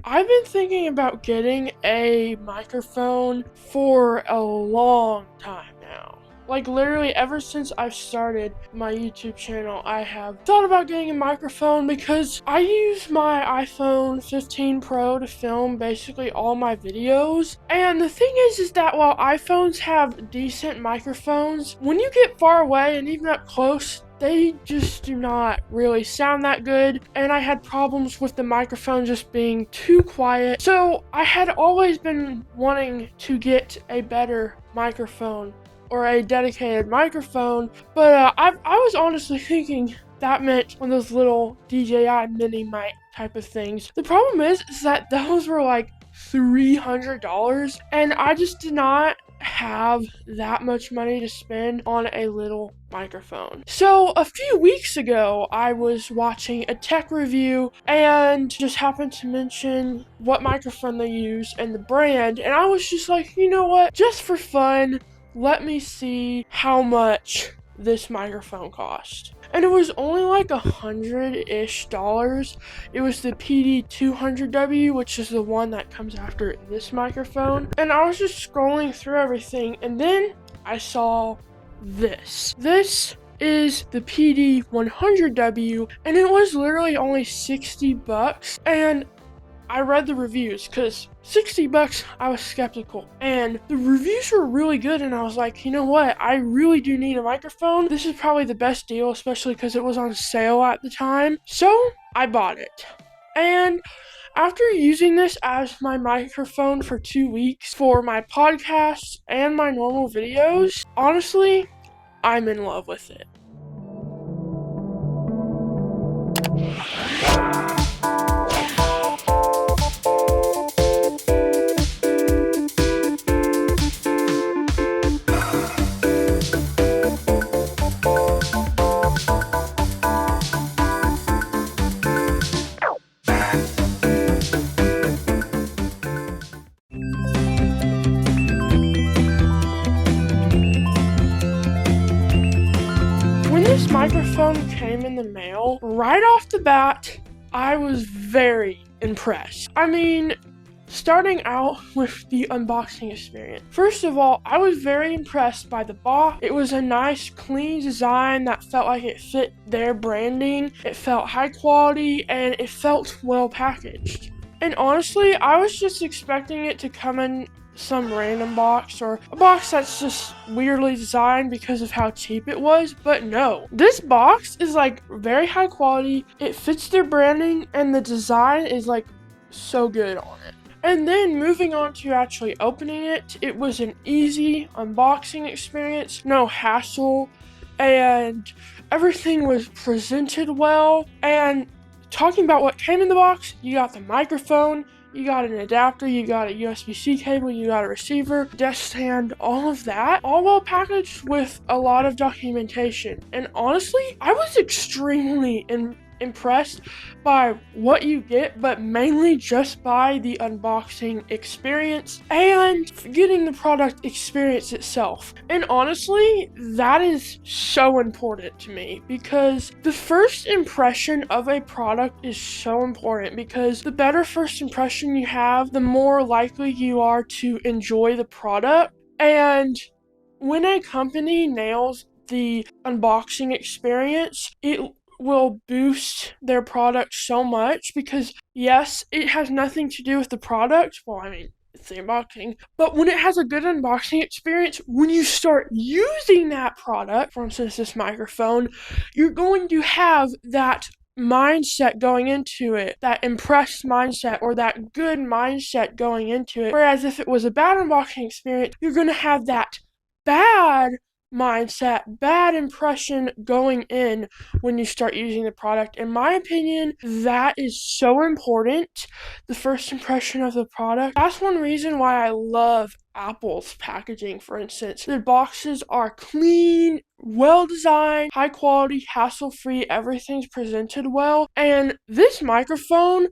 I've been thinking about getting a microphone for a long time now. Like literally ever since I've started my YouTube channel, I have thought about getting a microphone because I use my iPhone 15 Pro to film basically all my videos. And the thing is that while iPhones have decent microphones, when you get far away and even up close, they just do not really sound that good, and I had problems with the microphone just being too quiet. So I had always been wanting to get a better microphone or a dedicated microphone, but I was honestly thinking that meant one of those little DJI mini mic type of things. The problem is that those were like $300, and I just did not have that much money to spend on a little microphone. So a few weeks ago, I was watching a tech review and just happened to mention what microphone they use and the brand, and I was just like, you know what, just for fun, let me see how much this microphone cost. And it was only like $100-ish. It was the PD100W, which is the one that comes after this microphone. And I was just scrolling through everything, and then I saw this. This is the PD100W, and it was literally only $60. And I read the reviews because $60, I was skeptical, and the reviews were really good, and I was like, you know what, I really do need a microphone. This is probably the best deal, especially because it was on sale at the time. So I bought it, and after using this as my microphone for 2 weeks for my podcasts and my normal videos, honestly, I'm in love with it. When this microphone came in the mail, right off the bat, I was very impressed. I mean, starting out with the unboxing experience. First of all, I was very impressed by the box. It was a nice, clean design that felt like it fit their branding. It felt high quality, and it felt well packaged. And honestly, I was just expecting it to come in some random box or a box that's just weirdly designed because of how cheap it was, but no. This box is like very high quality, it fits their branding, and the design is like so good on it. And then moving on to actually opening it, it was an easy unboxing experience, no hassle, and everything was presented well. And talking about what came in the box, you got the microphone, you got an adapter, you got a USB-C cable, you got a receiver, desk stand, all of that, all well packaged with a lot of documentation. And honestly, I was extremely impressed by what you get, but mainly just by the unboxing experience and getting the product experience itself. And honestly, that is so important to me because the first impression of a product is so important, because the better first impression you have, the more likely you are to enjoy the product. And when a company nails the unboxing experience, it will boost their product so much, because yes, it has nothing to do with the product. Well, I mean, it's the unboxing, but when it has a good unboxing experience, when you start using that product, for instance, this microphone, you're going to have that mindset going into it, that impressed mindset or that good mindset going into it. Whereas if it was a bad unboxing experience, you're going to have that bad mindset, bad impression going in when you start using the product. In my opinion, that is so important, the first impression of the product. That's one reason why I love Apple's packaging, for instance. Their boxes are clean, well designed, high quality, hassle free, everything's presented well, and this microphone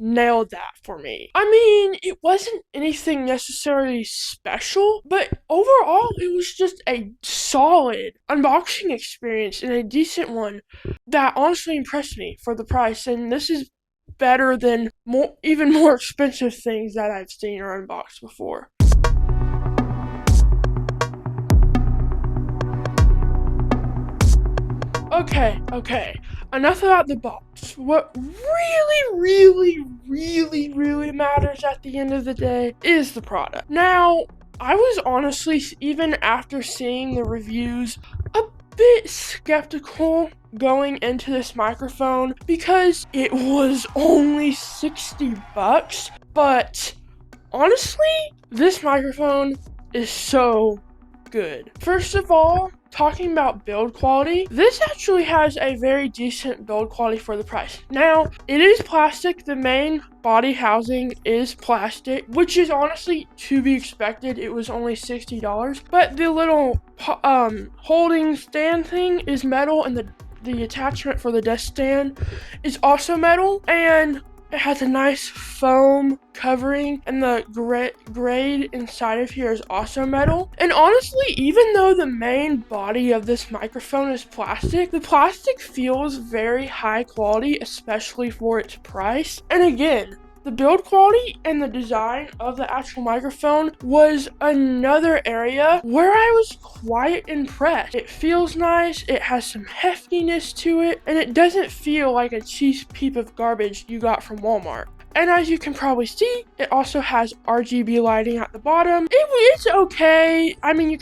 nailed that for me. I mean, it wasn't anything necessarily special, but overall, it was just a solid unboxing experience and a decent one that honestly impressed me for the price. And this is better than even more expensive things that I've seen or unboxed before. Okay. Enough about the box. What really matters at the end of the day is the product. Now, I was honestly, even after seeing the reviews, a bit skeptical going into this microphone because it was only $60, but honestly, this microphone is so good. First of all, talking about build quality, this actually has a very decent build quality for the price. Now, it is plastic. The main body housing is plastic, which is honestly to be expected. It was only $60, but the little holding stand thing is metal, and the attachment for the desk stand is also metal, and it has a nice foam covering, and the grade inside of here is also metal. And honestly, even though the main body of this microphone is plastic, the plastic feels very high quality, especially for its price. And again, the build quality and the design of the actual microphone was another area where I was quite impressed. It feels nice, it has some heftiness to it, and it doesn't feel like a cheap heap of garbage you got from Walmart. And as you can probably see, it also has RGB lighting at the bottom. It's okay. I mean,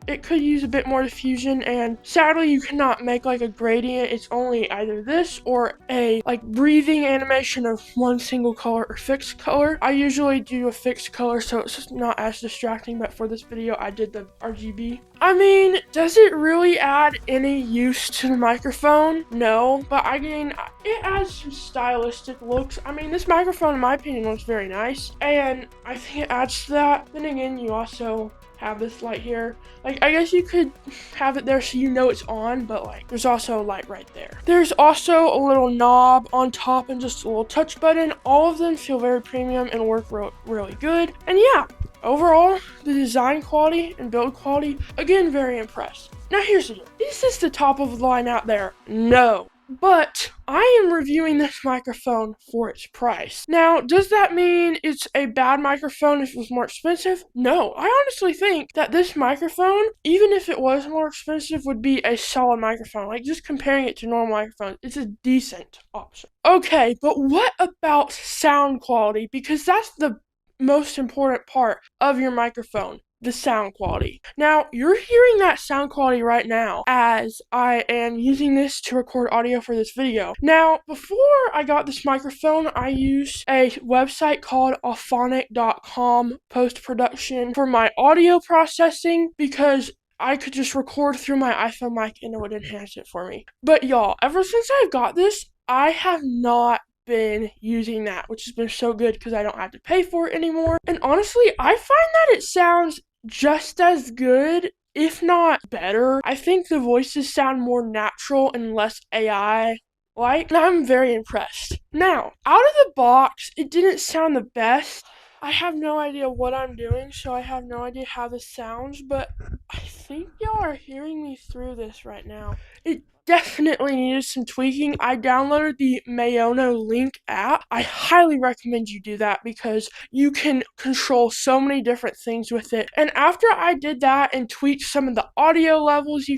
it could use a bit more diffusion, and sadly you cannot make like a gradient. It's only either this or a like breathing animation of one single color or fixed color. I usually do a fixed color, so it's just not as distracting, but for this video I did the RGB. I mean, does it really add any use to the microphone? No, but I mean, it adds some stylistic looks. I mean, this microphone in my opinion looks very nice, and I think it adds to that. Then again, you also have this light here. Like, I guess you could have it there so you know it's on, but like, there's also a light right there. There's also a little knob on top and just a little touch button. All of them feel very premium and work really good. And yeah, overall, the design quality and build quality, again, very impressed. Now here's the deal. Is this the top of the line out there? No. But I am reviewing this microphone for its price. Now, does that mean it's a bad microphone if it was more expensive? No, I honestly think that this microphone, even if it was more expensive, would be a solid microphone. Like, just comparing it to normal microphones, it's a decent option. Okay, but what about sound quality? Because that's the most important part of your microphone. The sound quality. Now, you're hearing that sound quality right now as I am using this to record audio for this video. Now, before I got this microphone, I used a website called auphonic.com post-production for my audio processing because I could just record through my iPhone mic and it would enhance it for me. But y'all, ever since I've got this, I have not been using that, which has been so good because I don't have to pay for it anymore. And honestly, I find that it sounds just as good, if not better. I think the voices sound more natural and less AI-like, and I'm very impressed. Now, out of the box, it didn't sound the best. I have no idea what I'm doing, so I have no idea how this sounds, but I think y'all are hearing me through this right now. It definitely needed some tweaking. I downloaded the Maono Link app. I highly recommend you do that because you can control so many different things with it. And after I did that and tweaked some of the audio levels,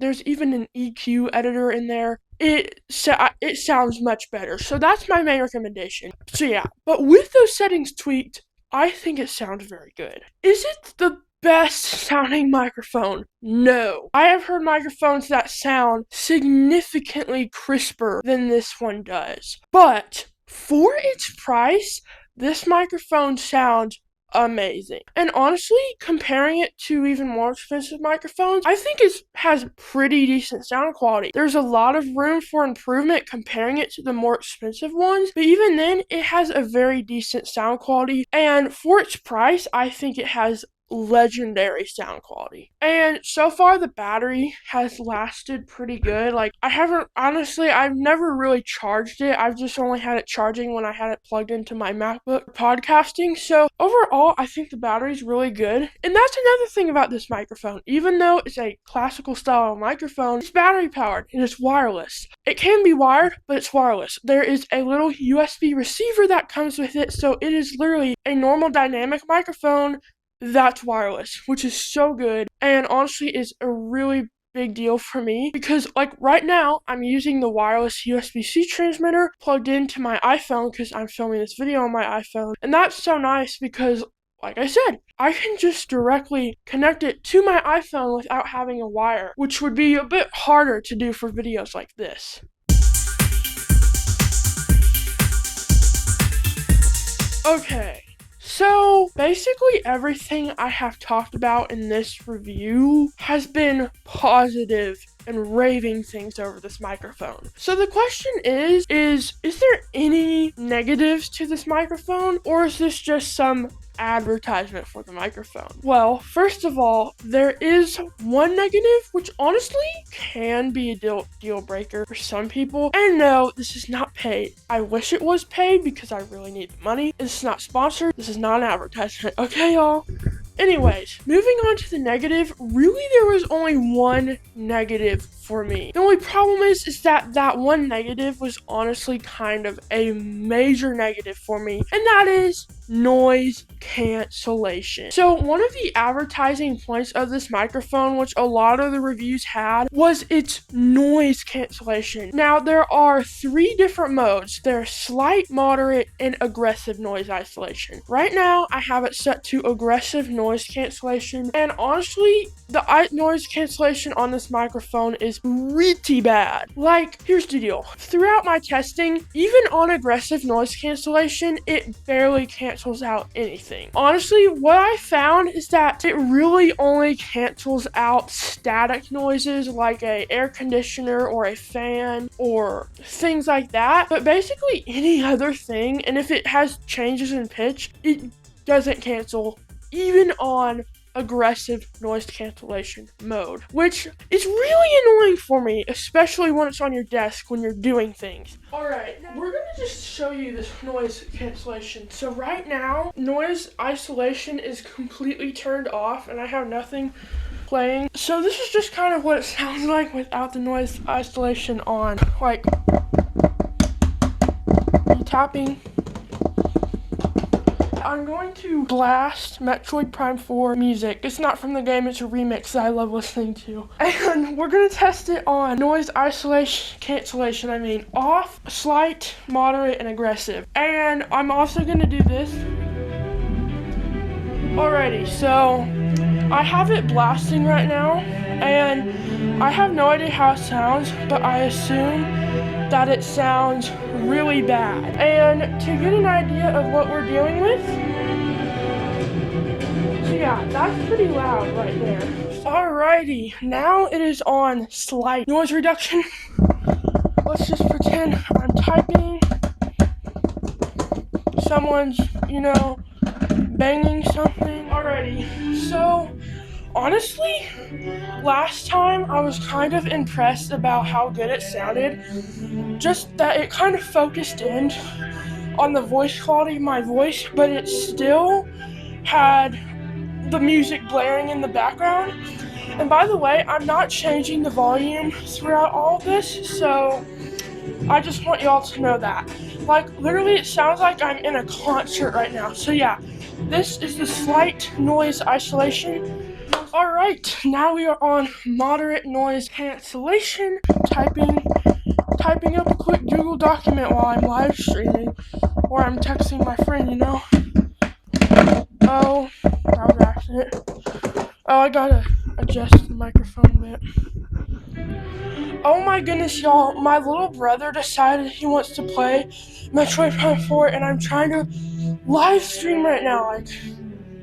there's even an EQ editor in there. It sounds much better. So that's my main recommendation. So yeah, but with those settings tweaked, I think it sounds very good. Is it the best sounding microphone? No. I have heard microphones that sound significantly crisper than this one does. But for its price, this microphone sounds amazing. And honestly, comparing it to even more expensive microphones, I think it has pretty decent sound quality. There's a lot of room for improvement comparing it to the more expensive ones, but even then, it has a very decent sound quality. And for its price, I think it has legendary sound quality. And so far the battery has lasted pretty good. Like, I've never really charged it. I've just only had it charging when I had it plugged into my MacBook podcasting. So overall, I think the battery's really good. And that's another thing about this microphone. Even though it's a classical style microphone, it's battery powered and it's wireless. It can be wired, but it's wireless. There is a little USB receiver that comes with it, so it is literally a normal dynamic microphone that's wireless, which is so good, and honestly is a really big deal for me because, like, right now I'm using the wireless USB-C transmitter plugged into my iPhone because I'm filming this video on my iPhone, and that's so nice because, like I said, I can just directly connect it to my iPhone without having a wire, which would be a bit harder to do for videos like this. Okay, so basically everything I have talked about in this review has been positive and raving things over this microphone. So the question is there any negatives to this microphone, or is this just some advertisement for the microphone? Well, first of all, there is one negative, which honestly can be a deal breaker for some people. And no, this is not paid. I wish it was paid because I really need the money. This is not sponsored. This is not an advertisement. Okay, y'all? Anyways, moving on to the negative, really there was only one negative for me. The only problem is that one negative was honestly kind of a major negative for me, and that is noise cancellation. So one of the advertising points of this microphone, which a lot of the reviews had, was its noise cancellation. Now there are 3 different modes. There's slight, moderate, and aggressive noise isolation. Right now I have it set to aggressive noise cancellation, and honestly the noise cancellation on this microphone is pretty bad. Like, here's the deal. Throughout my testing, even on aggressive noise cancellation, it barely cancels out anything. Honestly, what I found is that it really only cancels out static noises like a air conditioner or a fan or things like that. But basically any other thing, and if it has changes in pitch, it doesn't cancel even on aggressive noise cancellation mode, which is really annoying for me, especially when it's on your desk when you're doing things. Alright, we're gonna just show you this noise cancellation. So right now, noise isolation is completely turned off and I have nothing playing. So this is just kind of what it sounds like without the noise isolation on. Like, tapping. I'm going to blast Metroid Prime 4 music. It's not from the game, it's a remix that I love listening to. And we're gonna test it on noise cancellation, off, slight, moderate, and aggressive. And I'm also gonna do this. Alrighty, so I have it blasting right now, and I have no idea how it sounds, but I assume that it sounds really bad. And to get an idea of what we're dealing with, so yeah, that's pretty loud right there. Alrighty, now it is on slight noise reduction. Let's just pretend I'm typing. Someone's, banging something. Alrighty, so honestly, last time I was kind of impressed about how good it sounded. Just that it kind of focused in on the voice quality of my voice, but it still had the music blaring in the background. And by the way, I'm not changing the volume throughout all of this, so I just want y'all to know that. Like, literally it sounds like I'm in a concert right now. So yeah, this is the slight noise isolation. Alright, now we are on moderate noise cancellation. Typing up a quick Google document while I'm live streaming, or I'm texting my friend, Oh, that was an accident. Oh, I gotta adjust the microphone a bit. Oh my goodness, y'all, my little brother decided he wants to play Metroid Prime 4, and I'm trying to live stream right now. Like,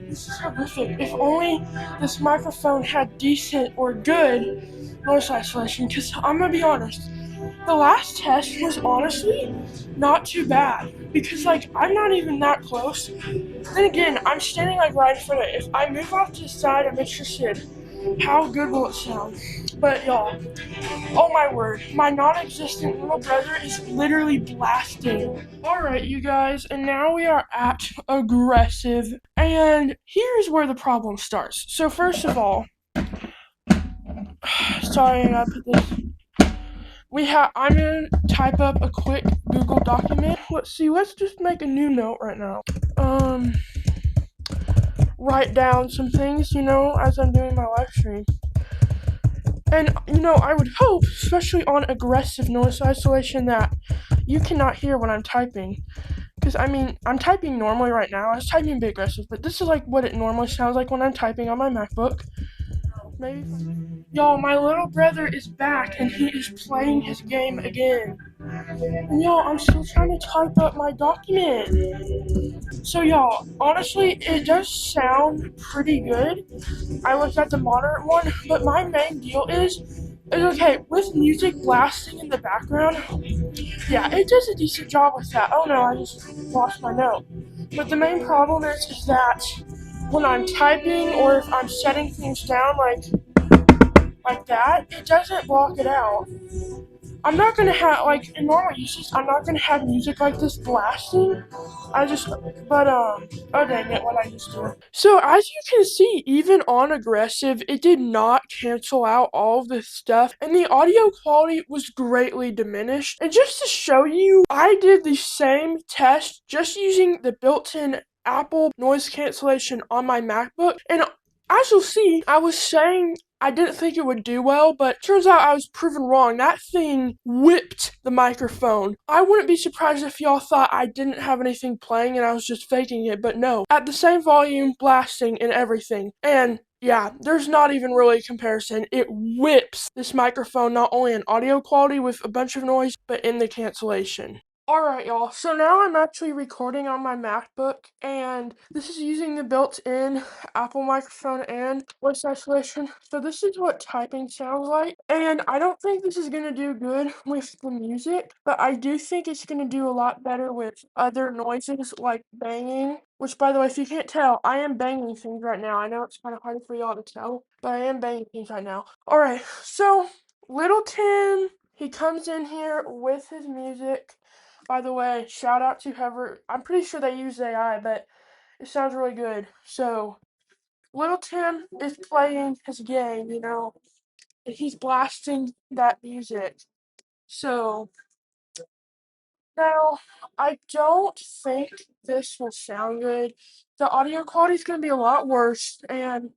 this is horrific. If only this microphone had decent or good noise isolation, because I'm gonna be honest, The last test was honestly not too bad because like I'm not even that close. Then again, I'm standing like right in front of it. If I move off to the side, I'm interested. How good will it sound? But y'all, oh my word, my non-existent little brother is literally blasting. Alright, you guys, and now we are at aggressive, and here's where the problem starts. So first of all, sorry, I gotta put this. I'm gonna type up a quick Google document. Let's see, let's just make a new note right now. Write down some things, as I'm doing my live stream. And, I would hope, especially on aggressive noise isolation, that you cannot hear when I'm typing. Because, I'm typing normally right now. I was typing a bit aggressive, but this is like what it normally sounds like when I'm typing on my MacBook. Maybe. Y'all, my little brother is back, and he is playing his game again. And y'all, I'm still trying to type up my document. So y'all, honestly, it does sound pretty good. I looked at the moderate one, but my main deal is okay, with music blasting in the background, yeah, it does a decent job with that. Oh no, I just lost my note. But the main problem is that when I'm typing or if I'm setting things down like that, it doesn't block it out. I'm not gonna have, like, in normal uses, I'm not gonna have music like this blasting. Oh dang it, what I just do. So, as you can see, even on aggressive, it did not cancel out all of this stuff, and the audio quality was greatly diminished. And just to show you, I did the same test just using the built-in Apple noise cancellation on my MacBook, and as you'll see, I was saying I didn't think it would do well, but turns out I was proven wrong. That thing whipped the microphone. I wouldn't be surprised if y'all thought I didn't have anything playing and I was just faking it, but no. At the same volume, blasting, and everything. And yeah, there's not even really a comparison. It whips this microphone not only in audio quality with a bunch of noise, but in the cancellation. Alright, y'all, so now I'm actually recording on my MacBook, and this is using the built-in Apple microphone and voice isolation. So this is what typing sounds like, and I don't think this is going to do good with the music, but I do think it's going to do a lot better with other noises like banging, which, by the way, if you can't tell, I am banging things right now. I know it's kind of hard for y'all to tell, but I am banging things right now. Alright, so little Tim, he comes in here with his music. By the way, shout out to whoever, I'm pretty sure they use AI, but it sounds really good. So, little Tim is playing his game, and he's blasting that music. So, now, I don't think this will sound good. The audio quality is going to be a lot worse, and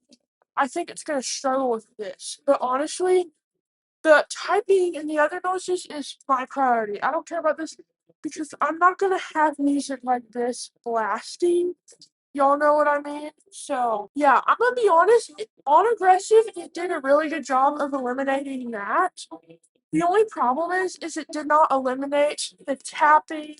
I think it's going to struggle with this. But honestly, the typing and the other noises is my priority. I don't care about this because I'm not gonna have music like this blasting. Y'all know what I mean? So, yeah, I'm gonna be honest, on aggressive, it did a really good job of eliminating that. The only problem is it did not eliminate the tapping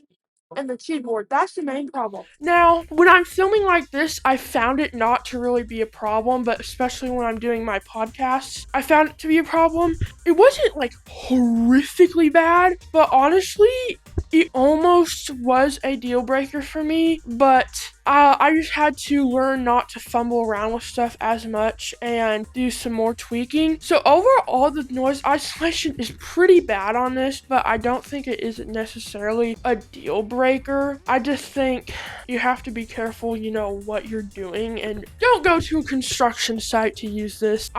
and the keyboard. That's the main problem. Now, when I'm filming like this, I found it not to really be a problem, but especially when I'm doing my podcasts, I found it to be a problem. It wasn't like horrifically bad, but honestly, it almost was a deal breaker for me, but I just had to learn not to fumble around with stuff as much and do some more tweaking. So overall, the noise isolation is pretty bad on this, but I don't think it is necessarily a deal breaker. I just think you have to be careful, what you're doing, and don't go to a construction site to use this.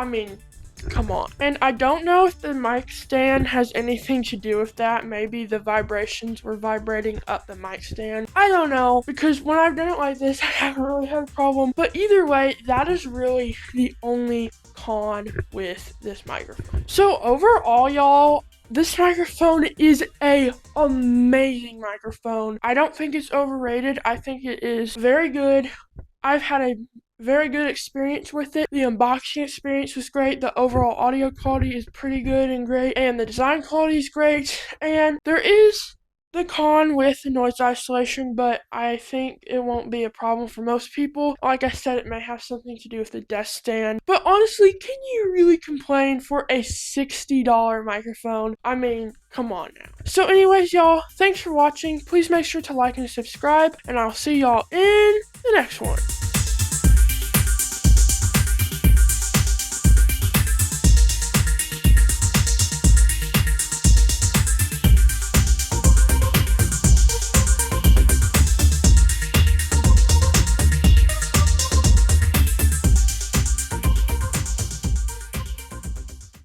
Come on. And I don't know if the mic stand has anything to do with that. Maybe the vibrations were vibrating up the mic stand. I don't know, because when I've done it like this, I haven't really had a problem. But either way, that is really the only con with this microphone. So overall, y'all, this microphone is a amazing microphone. I don't think it's overrated. I think it is very good. I've had a very good experience with it. The unboxing experience was great. The overall audio quality is pretty good and great. And the design quality is great. And there is the con with noise isolation, but I think it won't be a problem for most people. Like I said, it may have something to do with the desk stand. But honestly, can you really complain for a $60 microphone? I mean, come on now. So anyways, y'all, thanks for watching. Please make sure to like and subscribe, and I'll see y'all in the next one.